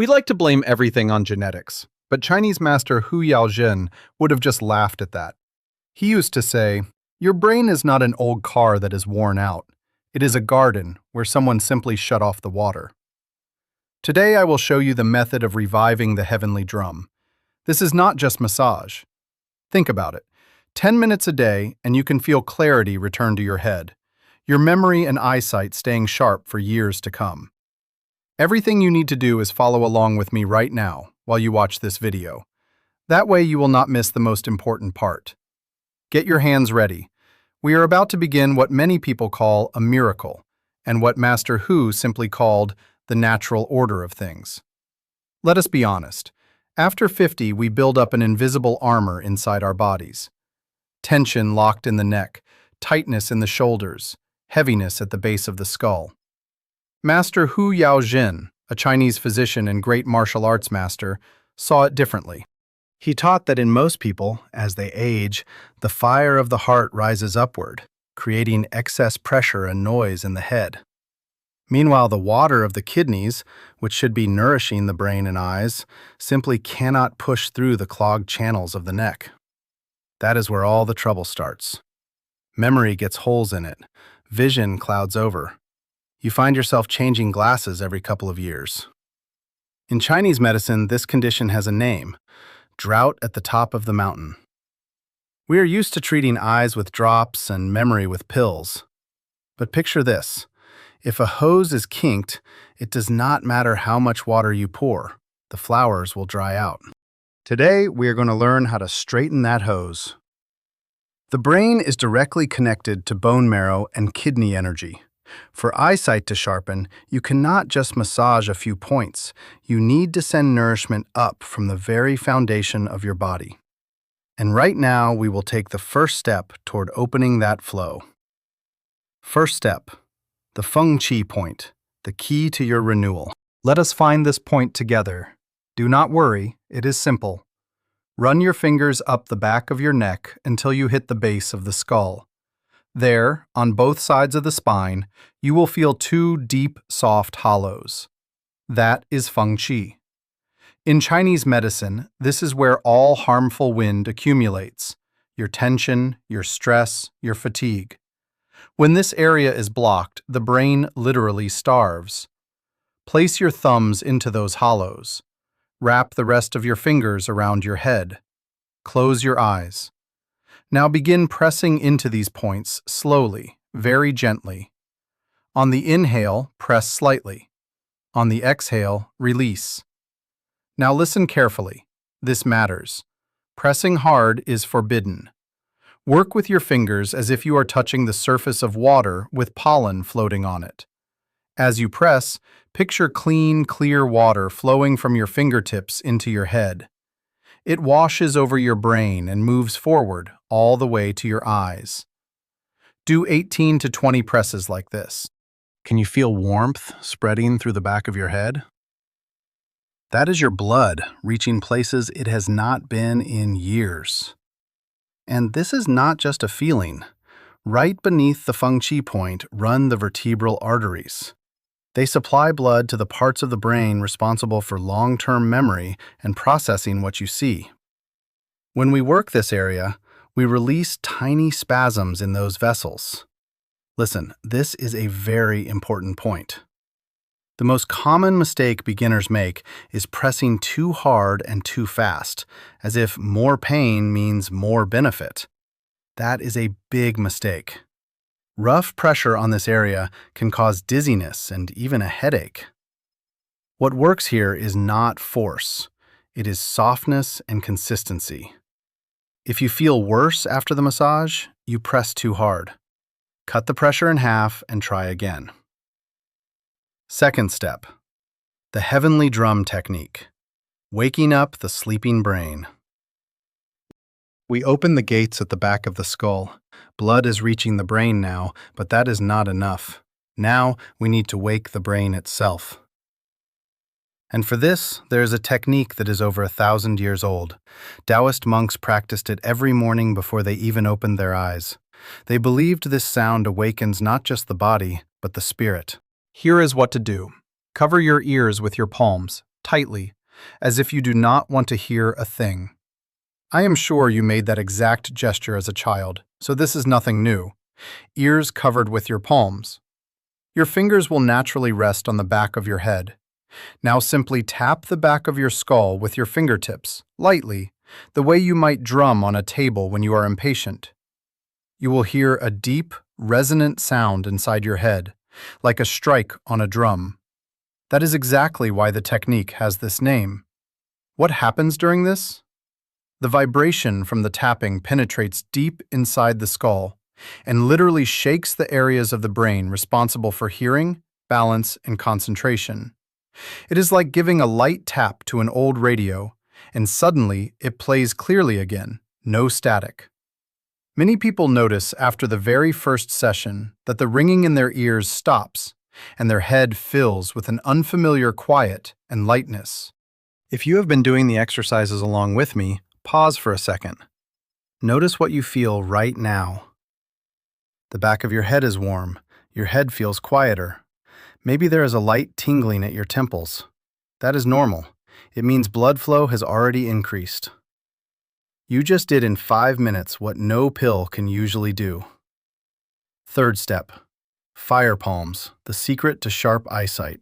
We like to blame everything on genetics, but Chinese master Hu Yaojin would have just laughed at that. He used to say, "Your brain is not an old car that is worn out. It is a garden where someone simply shut off the water." Today I will show you the method of reviving the heavenly drum. This is not just massage. Think about it. 10 minutes a day and you can feel clarity return to your head, your memory and eyesight staying sharp for years to come. Everything you need to do is follow along with me right now while you watch this video. That way you will not miss the most important part. Get your hands ready. We are about to begin what many people call a miracle, and what Master Hu simply called the natural order of things. Let us be honest. After 50, we build up an invisible armor inside our bodies. Tension locked in the neck, tightness in the shoulders, heaviness at the base of the skull. Master Hu Yaojin, a Chinese physician and great martial arts master, saw it differently. He taught that in most people, as they age, the fire of the heart rises upward, creating excess pressure and noise in the head. Meanwhile, the water of the kidneys, which should be nourishing the brain and eyes, simply cannot push through the clogged channels of the neck. That is where all the trouble starts. Memory gets holes in it. Vision clouds over. You find yourself changing glasses every couple of years. In Chinese medicine, this condition has a name: drought at the top of the mountain. We are used to treating eyes with drops and memory with pills. But picture this. If a hose is kinked, it does not matter how much water you pour. The flowers will dry out. Today, we are going to learn how to straighten that hose. The brain is directly connected to bone marrow and kidney energy. For eyesight to sharpen, you cannot just massage a few points. You need to send nourishment up from the very foundation of your body. And right now, we will take the first step toward opening that flow. First step, the Feng Qi point, the key to your renewal. Let us find this point together. Do not worry, it is simple. Run your fingers up the back of your neck until you hit the base of the skull. There, on both sides of the spine, you will feel two deep, soft hollows. That is Feng Qi. In Chinese medicine, this is where all harmful wind accumulates: your tension, your stress, your fatigue. When this area is blocked, the brain literally starves. Place your thumbs into those hollows. Wrap the rest of your fingers around your head. Close your eyes. Now begin pressing into these points slowly, very gently. On the inhale, press slightly. On the exhale, release. Now listen carefully. This matters. Pressing hard is forbidden. Work with your fingers as if you are touching the surface of water with pollen floating on it. As you press, picture clean, clear water flowing from your fingertips into your head. It washes over your brain and moves forward all the way to your eyes. Do 18 to 20 presses like this. Can you feel warmth spreading through the back of your head? That is your blood reaching places it has not been in years. And this is not just a feeling. Right beneath the Feng Qi point run the vertebral arteries. They supply blood to the parts of the brain responsible for long-term memory and processing what you see. When we work this area, we release tiny spasms in those vessels. Listen, this is a very important point. The most common mistake beginners make is pressing too hard and too fast, as if more pain means more benefit. That is a big mistake. Rough pressure on this area can cause dizziness and even a headache. What works here is not force. It is softness and consistency. If you feel worse after the massage, you press too hard. Cut the pressure in half and try again. Second step, the heavenly drum technique, waking up the sleeping brain. We open the gates at the back of the skull. Blood is reaching the brain now, but that is not enough. Now we need to wake the brain itself. And for this, there is a technique that is over 1,000 years old. Taoist monks practiced it every morning before they even opened their eyes. They believed this sound awakens not just the body, but the spirit. Here is what to do. Cover your ears with your palms. tightly, as if you do not want to hear a thing. I am sure you made that exact gesture as a child, so this is nothing new. Ears covered with your palms. Your fingers will naturally rest on the back of your head. Now simply tap the back of your skull with your fingertips, lightly, the way you might drum on a table when you are impatient. You will hear a deep, resonant sound inside your head, like a strike on a drum. That is exactly why the technique has this name. What happens during this? The vibration from the tapping penetrates deep inside the skull and literally shakes the areas of the brain responsible for hearing, balance, and concentration. It is like giving a light tap to an old radio, and suddenly it plays clearly again, no static. Many people notice after the very first session that the ringing in their ears stops and their head fills with an unfamiliar quiet and lightness. If you have been doing the exercises along with me, pause for a second. Notice what you feel right now. The back of your head is warm. Your head feels quieter. Maybe there is a light tingling at your temples. That is normal. It means blood flow has already increased. You just did in 5 minutes what no pill can usually do. Third step. Fire palms, the secret to sharp eyesight.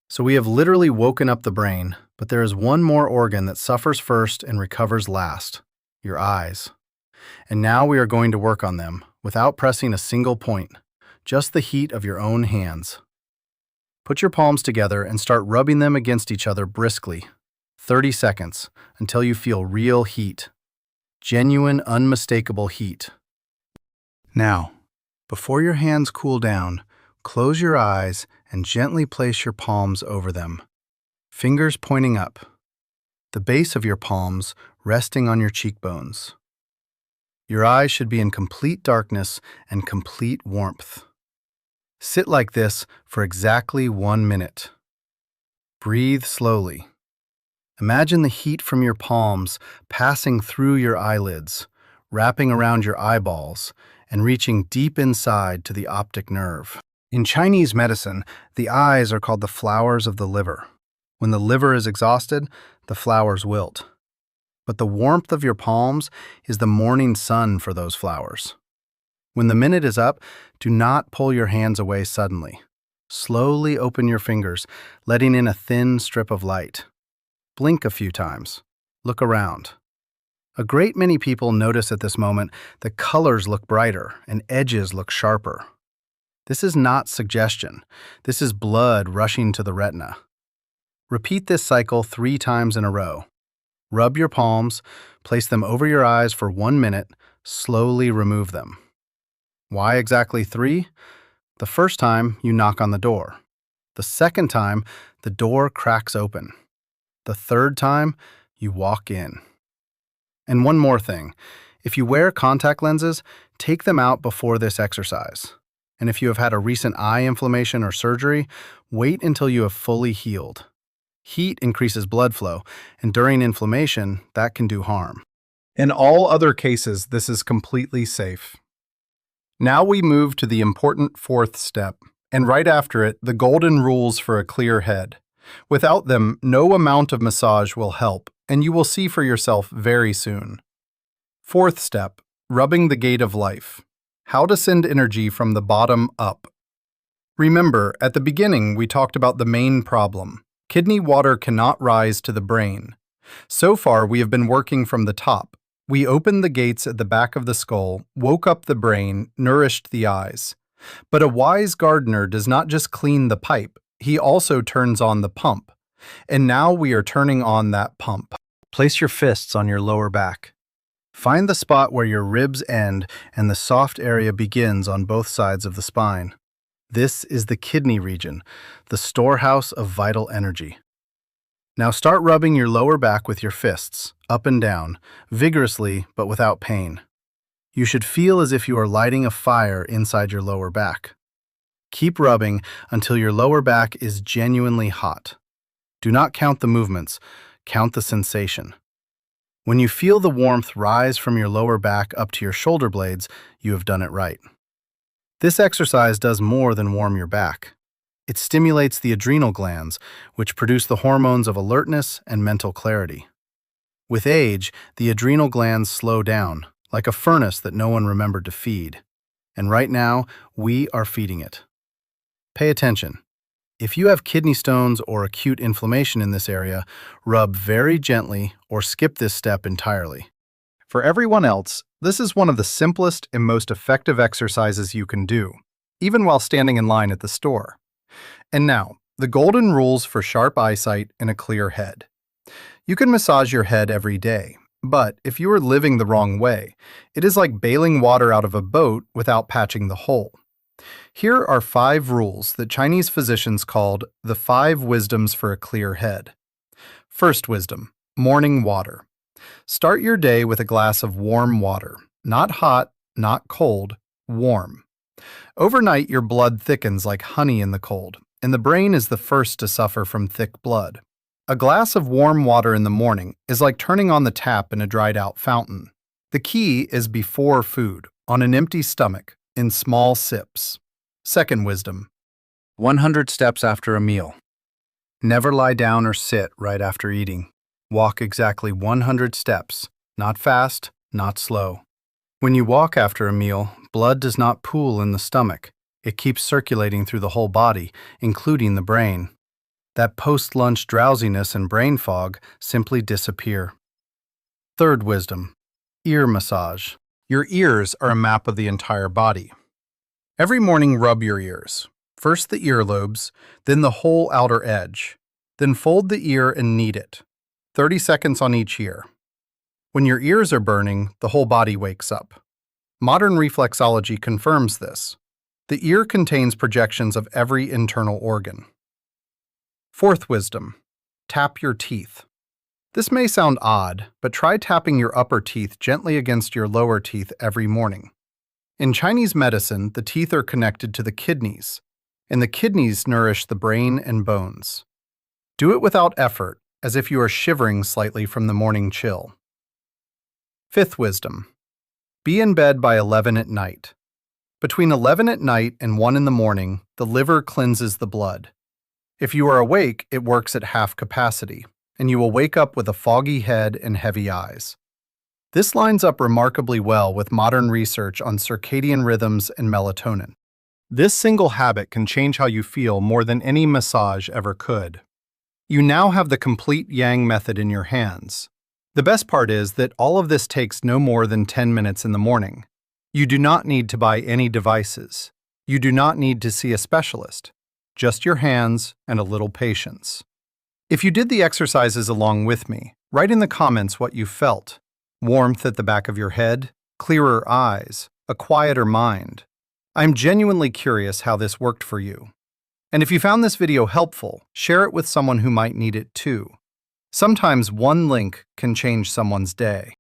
So we have literally woken up the brain, but there is one more organ that suffers first and recovers last, your eyes. And now we are going to work on them, without pressing a single point, just the heat of your own hands. Put your palms together and start rubbing them against each other briskly, 30 seconds, until you feel real heat. Genuine, unmistakable heat. Now, before your hands cool down, close your eyes and gently place your palms over them, fingers pointing up, the base of your palms resting on your cheekbones. Your eyes should be in complete darkness and complete warmth. Sit like this for exactly 1 minute. Breathe slowly. Imagine the heat from your palms passing through your eyelids, wrapping around your eyeballs, and reaching deep inside to the optic nerve. In Chinese medicine, the eyes are called the flowers of the liver. When the liver is exhausted, the flowers wilt. But the warmth of your palms is the morning sun for those flowers. When the minute is up, do not pull your hands away suddenly. Slowly open your fingers, letting in a thin strip of light. Blink a few times. Look around. A great many people notice at this moment that colors look brighter and edges look sharper. This is not suggestion. This is blood rushing to the retina. Repeat this cycle 3 times in a row. Rub your palms, place them over your eyes for 1 minute, slowly remove them. Why exactly 3? The first time, you knock on the door. The second time, the door cracks open. The third time, you walk in. And one more thing, if you wear contact lenses, take them out before this exercise. And if you have had a recent eye inflammation or surgery, wait until you have fully healed. Heat increases blood flow, and during inflammation, that can do harm. In all other cases, this is completely safe. Now we move to the important 4th step, and right after it, the golden rules for a clear head. Without them, no amount of massage will help, and you will see for yourself very soon. 4th step, rubbing the gate of life. How to send energy from the bottom up. Remember, at the beginning we talked about the main problem. Kidney water cannot rise to the brain. So far we have been working from the top. We opened the gates at the back of the skull, woke up the brain, nourished the eyes. But a wise gardener does not just clean the pipe, he also turns on the pump. And now we are turning on that pump. Place your fists on your lower back. Find the spot where your ribs end and the soft area begins on both sides of the spine. This is the kidney region, the storehouse of vital energy. Now start rubbing your lower back with your fists, up and down, vigorously but without pain. You should feel as if you are lighting a fire inside your lower back. Keep rubbing until your lower back is genuinely hot. Do not count the movements, count the sensation. When you feel the warmth rise from your lower back up to your shoulder blades, you have done it right. This exercise does more than warm your back. It stimulates the adrenal glands, which produce the hormones of alertness and mental clarity. With age, the adrenal glands slow down, like a furnace that no one remembered to feed. And right now, we are feeding it. Pay attention. If you have kidney stones or acute inflammation in this area, rub very gently or skip this step entirely. For everyone else, this is one of the simplest and most effective exercises you can do, even while standing in line at the store. And now, the golden rules for sharp eyesight and a clear head. You can massage your head every day, but if you are living the wrong way, it is like bailing water out of a boat without patching the hole. Here are 5 rules that Chinese physicians called the 5 wisdoms for a clear head. First wisdom, morning water. Start your day with a glass of warm water, not hot, not cold, warm. Overnight, your blood thickens like honey in the cold, and the brain is the first to suffer from thick blood. A glass of warm water in the morning is like turning on the tap in a dried-out fountain. The key is before food, on an empty stomach, in small sips. Second wisdom, 100 steps after a meal. Never lie down or sit right after eating. Walk exactly 100 steps, not fast, not slow. When you walk after a meal, blood does not pool in the stomach. It keeps circulating through the whole body, including the brain. That post-lunch drowsiness and brain fog simply disappear. Third wisdom, ear massage. Your ears are a map of the entire body. Every morning, rub your ears. First the earlobes, then the whole outer edge. Then fold the ear and knead it. 30 seconds on each ear. When your ears are burning, the whole body wakes up. Modern reflexology confirms this. The ear contains projections of every internal organ. Fourth wisdom, tap your teeth. This may sound odd, but try tapping your upper teeth gently against your lower teeth every morning. In Chinese medicine, the teeth are connected to the kidneys, and the kidneys nourish the brain and bones. Do it without effort, as if you are shivering slightly from the morning chill. Fifth wisdom, be in bed by 11 at night. Between 11 at night and 1 in the morning, the liver cleanses the blood. If you are awake, it works at half capacity, and you will wake up with a foggy head and heavy eyes. This lines up remarkably well with modern research on circadian rhythms and melatonin. This single habit can change how you feel more than any massage ever could. You now have the complete Yang method in your hands. The best part is that all of this takes no more than 10 minutes in the morning. You do not need to buy any devices. You do not need to see a specialist. Just your hands and a little patience. If you did the exercises along with me, write in the comments what you felt. Warmth at the back of your head, clearer eyes, a quieter mind. I'm genuinely curious how this worked for you. And if you found this video helpful, share it with someone who might need it too. Sometimes one link can change someone's day.